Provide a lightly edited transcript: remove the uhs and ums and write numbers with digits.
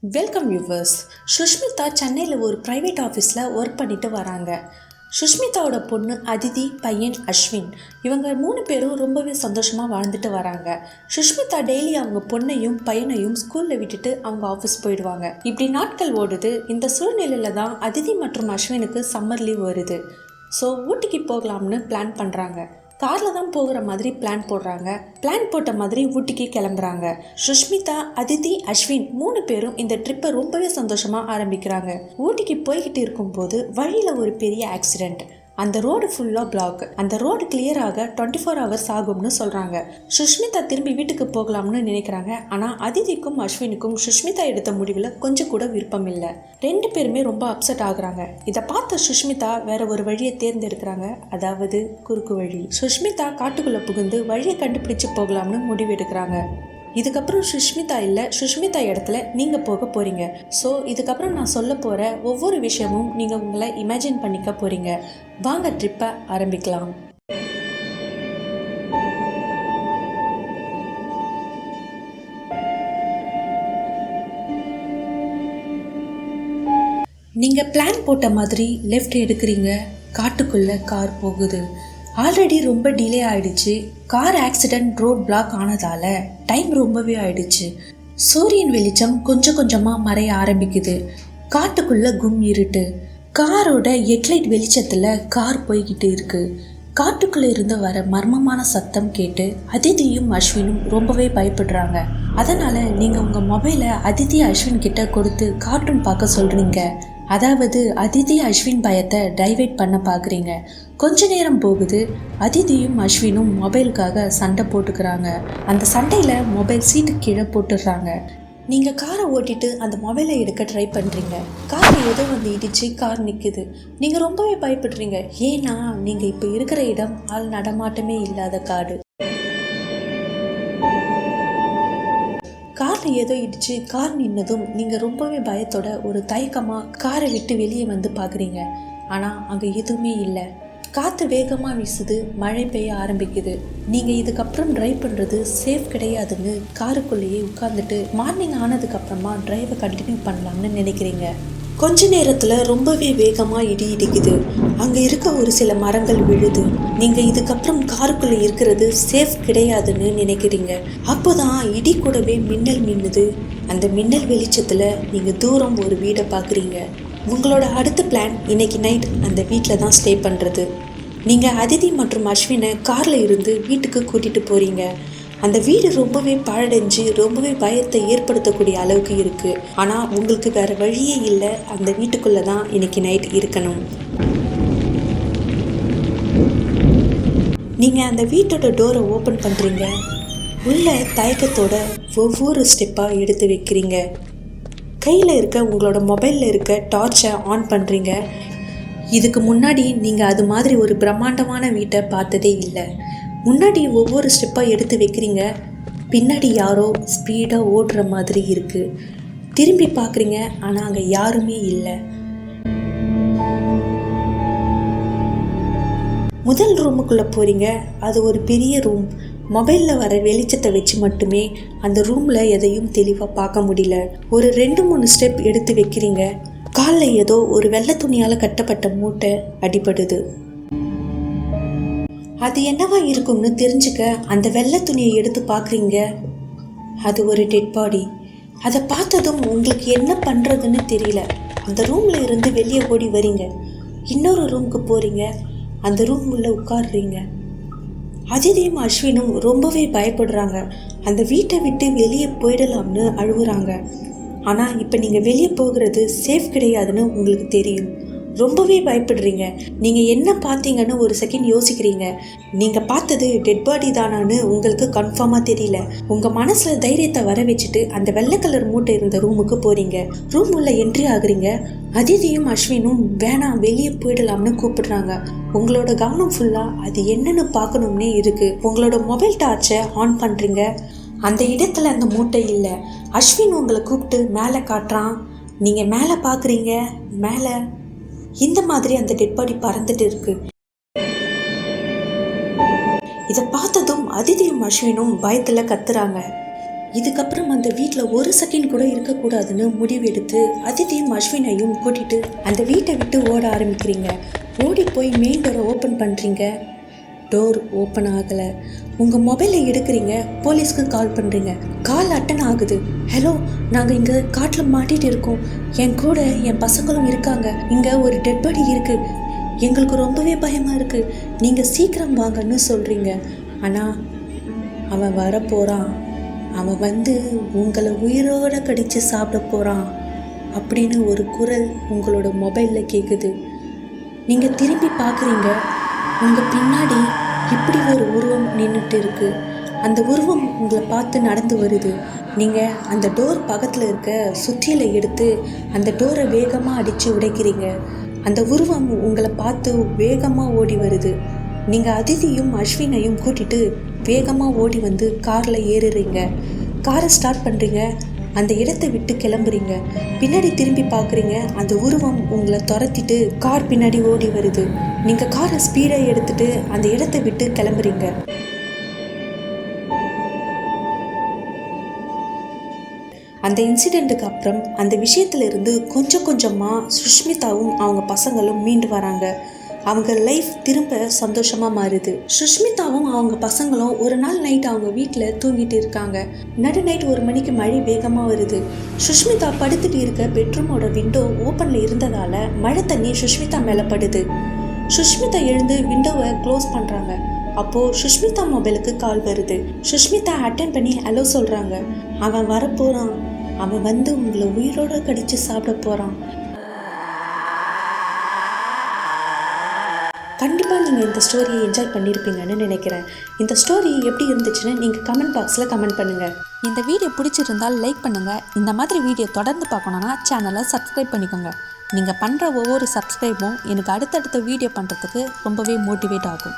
Welcome viewers. Sushmita சென்னையில் ஒரு private ஆஃபீஸில் ஒர்க் பண்ணிட்டு வராங்க. சுஷ்மிதாவோட பொண்ணு அதிதி, பையன் அஸ்வின், இவங்க 3 பேரும் ரொம்பவே சந்தோஷமாக வாழ்ந்துட்டு வராங்க. சுஷ்மிதா டெய்லி அவங்க பொண்ணையும் பையனையும் ஸ்கூலில் விட்டுட்டு அவங்க ஆஃபீஸ் போயிடுவாங்க. இப்படி நாட்கள் ஓடுது. இந்த சூழ்நிலையில தான் அதிதி மற்றும் அஸ்வினுக்கு சம்மர் லீவ் வருது. ஸோ ஊட்டிக்கு போகலாம்னு பிளான் பண்ணுறாங்க. காரில் தான் போகிற மாதிரி பிளான் போடுறாங்க. பிளான் போட்ட மாதிரி ஊட்டிக்கு கிளம்புறாங்க. சுஷ்மிதா, அதிதி, அஸ்வின் 3 பேரும் இந்த ட்ரிப்பை ரொம்பவே சந்தோஷமாக ஆரம்பிக்கிறாங்க. ஊட்டிக்கு போய்கிட்டு இருக்கும்போது வழியில் ஒரு பெரிய ஆக்சிடெண்ட். அந்த ரோடு ஃபுல்லாக பிளாக். அந்த ரோடு கிளியர் ஆக 24 hours ஆகும்னு சொல்கிறாங்க. சுஷ்மிதா திரும்பி வீட்டுக்கு போகலாம்னு நினைக்கிறாங்க. ஆனால் அதிதிக்கும் அஸ்வினுக்கும் சுஷ்மிதா எடுத்த முடிவில் கொஞ்சம் கூட விருப்பம் இல்லை. 2 பேருமே ரொம்ப அப்செட் ஆகுறாங்க. இதை பார்த்த சுஷ்மிதா வேற ஒரு வழியை தேர்ந்தெடுக்கிறாங்க, அதாவது குறுக்கு வழி. சுஷ்மிதா காட்டுக்குள்ளே புகுந்து வழியை கண்டுபிடிச்சு போகலாம்னு முடிவு எடுக்கிறாங்க. இதுக்கப்புறம் சுஷ்மிதா இல்லை, சுஷ்மிதா இடத்துல நீங்கள் போக போகிறீங்க. ஸோ இதுக்கப்புறம் நான் சொல்ல போகிற ஒவ்வொரு விஷயமும் நீங்கள் உங்களை இமேஜின் பண்ணிக்க போகிறீங்க. வாங்க ட்ரிப்பை ஆரம்பிக்கலாம். நீங்கள் பிளான் போட்ட மாதிரி லெஃப்ட் எடுக்கிறீங்க. காட்டுக்குள்ளே கார் போகுது. ஆல்ரெடி ரொம்ப டிலே ஆயிடுச்சு. கார் ஆக்சிடென்ட் ரோட் பிளாக் ஆனதால டைம் ரொம்பவே ஆயிடுச்சு. சூரியன் வெளிச்சம் கொஞ்சம் கொஞ்சமாக மறைய ஆரம்பிக்குது. காட்டுக்குள்ள கும் இருட்டு. காரோட ஹெட்லைட் வெளிச்சத்தில் கார் போய்கிட்டு இருக்கு. காட்டுக்குள்ளே இருந்து வர மர்மமான சத்தம் கேட்டு அதிதியும் அஸ்வினும் ரொம்பவே பயப்படுறாங்க. அதனால நீங்கள் உங்கள் மொபைலை அதிதி, அஸ்வின் கிட்ட கொடுத்து கார்ட்டூன் பார்க்க சொல்கிறீங்க. அதாவது அதிதி, அஸ்வின் பயத்தை டைவர்ட் பண்ண பார்க்குறீங்க. கொஞ்ச நேரம் போகுது. அதிதியும் அஸ்வினும் மொபைலுக்காக சண்டை போட்டுக்கிறாங்க. அந்த சண்டையில் மொபைல் சீட்டு கீழே போட்டுடுறாங்க. நீங்கள் காரை ஓட்டிட்டு அந்த மொபைலை எடுக்க ட்ரை பண்ணுறீங்க. காரில் ஏதோ வந்து இடிச்சு கார் நிற்குது. நீங்கள் ரொம்பவே பயப்படுறீங்க. ஏன்னா நீங்கள் இப்போ இருக்கிற இடம் ஆள் நடமாட்டமே இல்லாத காடு. காரில் ஏதோ இடிச்சு கார் நின்னதும் நீங்கள் ரொம்பவே பயத்தோட ஒரு தயக்கமாக காரை விட்டு வெளியே வந்து பார்க்குறீங்க. ஆனால் அங்கே எதுவுமே இல்லை. காற்று வேகமாக வீசுது. மழை பெய்ய ஆரம்பிக்குது. நீங்கள் இதுக்கப்புறம் ட்ரைவ் பண்ணுறது சேஃப் கிடையாதுன்னு காருக்குள்ளேயே உட்காந்துட்டு மார்னிங் ஆனதுக்கப்புறமா ட்ரைவை கண்டினியூ பண்ணலாம்னு நினைக்கிறீங்க. கொஞ்ச நேரத்தில் ரொம்பவே வேகமாக இடி இடிக்குது. அங்கே இருக்க ஒரு சில மரங்கள் விழுது. நீங்கள் இதுக்கப்புறம் காருக்குள்ளே இருக்கிறது சேஃப் கிடையாதுன்னு நினைக்கிறீங்க. அப்போதான் இடி கூடவே மின்னல் மின்னுது. அந்த மின்னல் வெளிச்சத்தில் நீங்கள் தூரம் ஒரு வீடை பார்க்குறீங்க. உங்களோட அடுத்த பிளான் இன்னைக்கு நைட் அந்த வீட்டில் தான் ஸ்டே பண்ணுறது. நீங்கள் அதிதி மற்றும் அஸ்வினை காரில் இருந்து வீட்டுக்கு கூட்டிகிட்டு போகிறீங்க. அந்த வீடு ரொம்பவே பாழடைஞ்சு ரொம்பவே பயத்தை ஏற்படுத்தக்கூடிய அளவுக்கு இருக்குது. ஆனால் உங்களுக்கு வேறு வழியே இல்லை. அந்த வீட்டுக்குள்ளே தான் இன்னைக்கு நைட் இருக்கணும். நீங்கள் அந்த வீட்டோட டோரை ஓப்பன் பண்ணுறீங்க. உள்ள தயக்கத்தோட ஒவ்வொரு ஸ்டெப்பாக எடுத்து வைக்கிறீங்க. கையில் இருக்க உங்களோட மொபைலில் இருக்க டார்ச்சை ஆன் பண்ணுறீங்க. இதுக்கு முன்னாடி நீங்கள் அது மாதிரி ஒரு பிரம்மாண்டமான வீட்டை பார்த்ததே இல்லை. முன்னாடி ஒவ்வொரு ஸ்டெப்பாக எடுத்து வைக்கிறீங்க. பின்னாடி யாரோ ஸ்பீடாக ஓடுற மாதிரி இருக்குது. திரும்பி பார்க்குறீங்க. ஆனால் அங்கே யாருமே இல்லை. முதல் ரூமுக்குள்ளே போகிறீங்க. அது ஒரு பெரிய ரூம். மொபைலில் வர வெளிச்சத்தை வச்சு மட்டுமே அந்த ரூமில் எதையும் தெளிவாக பார்க்க முடியல. ஒரு 2-3 ஸ்டெப் எடுத்து வைக்கிறீங்க. காலில் ஏதோ ஒரு வெள்ளை துணியால் கட்டப்பட்ட மூட்டை அடிபடுது. அது என்னவா இருக்கும்னு தெரிஞ்சுக்க அந்த வெள்ளை துணியை எடுத்து பார்க்குறீங்க. அது ஒரு டெட் பாடி. அதை பார்த்ததும் உங்களுக்கு என்ன பண்ணுறதுன்னு தெரியல. அந்த ரூமில் இருந்து வெளியே ஓடி வரீங்க. இன்னொரு ரூமுக்கு போகிறீங்க. அந்த ரூம் உள்ள உட்காடுறீங்க. அதிதியும் அஸ்வினும் ரொம்பவே பயப்படுறாங்க. அந்த வீட்டை விட்டு வெளியே போயிடலாம்னு அழுகுறாங்க. ஆனால் இப்போ நீங்கள் வெளியே போகிறது சேஃப் கிடையாதுன்னு உங்களுக்கு தெரியும். ரொம்பவே பயப்படுறீங்க. நீங்கள் என்ன பார்த்தீங்கன்னு ஒரு செகண்ட் யோசிக்கிறீங்க. நீங்கள் பார்த்தது டெட் பாடி தானான்னு உங்களுக்கு கன்ஃபார்மாக தெரியல. உங்கள் மனசில் தைரியத்தை வர வச்சுட்டு அந்த வெள்ளை கலர் மூட்டை இருந்த ரூமுக்கு போகிறீங்க. ரூம் உள்ள என்ட்ரி ஆகுறீங்க. அதிதியும் அஸ்வினும் வேணாம் வெளியே போயிடலாம்னு கூப்பிடுறாங்க. உங்களோட கவனம் ஃபுல்லாக அது என்னன்னு பார்க்கணும்னே இருக்குது. உங்களோட மொபைல் டார்ச்சை ஆன் பண்ணுறீங்க. அந்த இடத்துல அந்த மூட்டை இல்லை. அஸ்வின் உங்களை கூப்பிட்டு மேலே காட்டுறான். நீங்கள் மேலே பார்க்குறீங்க. மேலே இந்த மாதிரி அந்த டெட் பாடி பறந்துட்டு இருக்கு. இதை பார்த்ததும் அதிதியும் அஸ்வினும் பயத்தில் கத்துறாங்க. இதுக்கப்புறம் அந்த வீட்டில் ஒரு செகண்ட் கூட இருக்கக்கூடாதுன்னு முடிவெடுத்து அதிதியும் அஸ்வினையும் கூட்டிட்டு அந்த வீட்டை விட்டு ஓட ஆரம்பிக்கிறீங்க. ஓடி போய் மெயின் டோரை ஓப்பன் பண்ணுறீங்க. டோர் ஓப்பன் ஆகலை. உங்கள் மொபைலை எடுக்கிறீங்க, போலீஸ்க்கு கால் பண்ணுறீங்க. கால் அட்டன் ஆகுது. ஹலோ, நாங்கள் இங்கே காட்டில் மாட்டிகிட்டு இருக்கோம். என் கூட என் பசங்களும் இருக்காங்க. இங்கே ஒரு டெட் பாடி இருக்குது. எங்களுக்கு ரொம்பவே பயமாக இருக்குது. நீங்கள் சீக்கிரம் வாங்கன்னு சொல்கிறீங்க. ஆனால் அவன் வரப்போகிறான். அவன் வந்து உங்களை உயிரோடு கடித்து சாப்பிட போகிறான் அப்படின்னு ஒரு குரல் உங்களோட மொபைலில் கேட்குது. நீங்கள் திரும்பி பார்க்குறீங்க. உங்கள் பின்னாடி இப்படி ஒரு உருவம் நின்றுட்டு இருக்கு. அந்த உருவம் உங்களை பார்த்து நடந்து வருது. நீங்கள் அந்த டோர் பக்கத்தில் இருக்க சுத்தியலை எடுத்து அந்த டோரை வேகமாக அடித்து உடைக்கிறீங்க. அந்த உருவம் உங்களை பார்த்து வேகமாக ஓடி வருது. நீங்கள் அதிதியும் அஸ்வினையும் கூட்டிகிட்டு வேகமாக ஓடி வந்து காரில் ஏறுறீங்க. காரை ஸ்டார்ட் பண்ணுறீங்க. அந்த இடத்தை விட்டு கிளம்புறீங்க. பின்னாடி திரும்பி பார்க்குறீங்க. அந்த உருவம் உங்களை துரத்திட்டு கார் பின்னாடி ஓடி வருது. நீங்கள் காரை ஸ்பீடாக எடுத்துகிட்டு அந்த இடத்தை விட்டு கிளம்புறீங்க. அந்த இன்சிடெண்ட்டுக்கு அப்புறம் அந்த விஷயத்துலேருந்து கொஞ்சம் கொஞ்சமாக சுஷ்மிதாவும் அவங்க பசங்களும் மீண்டு வராங்க. அவங்க லைஃப் திரும்ப சந்தோஷமாக மாறுது. சுஷ்மிதாவும் அவங்க பசங்களும் ஒரு நாள் நைட் அவங்க வீட்டில் தூங்கிட்டு இருக்காங்க. நடு நைட் 1 மணிக்கு மழை வேகமாக வருது. சுஷ்மிதா படுத்துட்டு இருக்க பெட்ரூமோட விண்டோ ஓப்பனில் இருந்ததால் மழை தண்ணி சுஷ்மிதா மேலே படுது. சுஷ்மிதா எழுந்து விண்டோவை க்ளோஸ் பண்ணுறாங்க. அப்போது சுஷ்மிதா மொபைலுக்கு கால் வருது. சுஷ்மிதா அட்டென்ட் பண்ணி ஹலோ சொல்கிறாங்க. அவன் வரப்போகிறான். அவன் வந்து உங்களை உயிரோடு கடித்து சாப்பிட போகிறான். கண்டிப்பாக நீங்கள் இந்த ஸ்டோரியை என்ஜாய் பண்ணியிருப்பீங்கன்னு நினைக்கிறேன். இந்த ஸ்டோரி எப்படி இருந்துச்சுன்னு நீங்கள் கமெண்ட் பாக்ஸில் கமெண்ட் பண்ணுங்கள். இந்த வீடியோ பிடிச்சிருந்தால் லைக் பண்ணுங்கள். இந்த மாதிரி வீடியோ தொடர்ந்து பார்க்கணுன்னா சேனலை சப்ஸ்கிரைப் பண்ணிக்கோங்க. நீங்கள் பண்ணுற ஒவ்வொரு சப்ஸ்கிரைபும் எனக்கு அடுத்தடுத்த வீடியோ பண்ணுறதுக்கு ரொம்பவே மோட்டிவேட் ஆகும்.